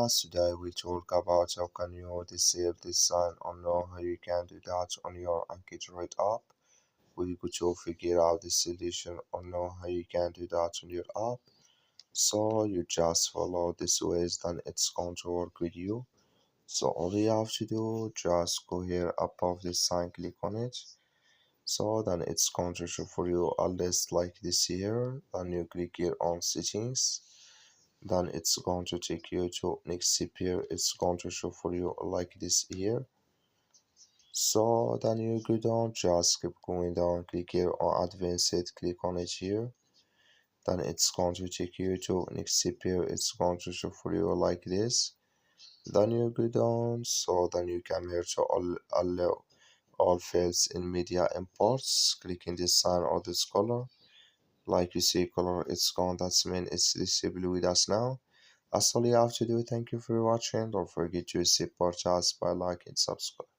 Today we talk about how can you disable this sign or know how you can do that on your AnkiDroid app. We go to figure out the solution or know how you can do that on your app. So you just follow this ways, then it's going to work with you. So all you have to do, just go here above this sign, click on it. So then it's going to show for you a list like this here. Then you click here on settings. Then it's going to take you to next here. It's going to show for you like this here. So then you go down, just keep going down, click here on advanced, click on it here. Then it's going to take you to next here. It's going to show for you like this. Then you go down, so then you come here to allow all fields in media imports, clicking this sign or this color. Like you see color, it's gone, that's mean it's disabled with us now. That's all you have to do. Thank you for watching. Don't forget to support us by liking and subscribe.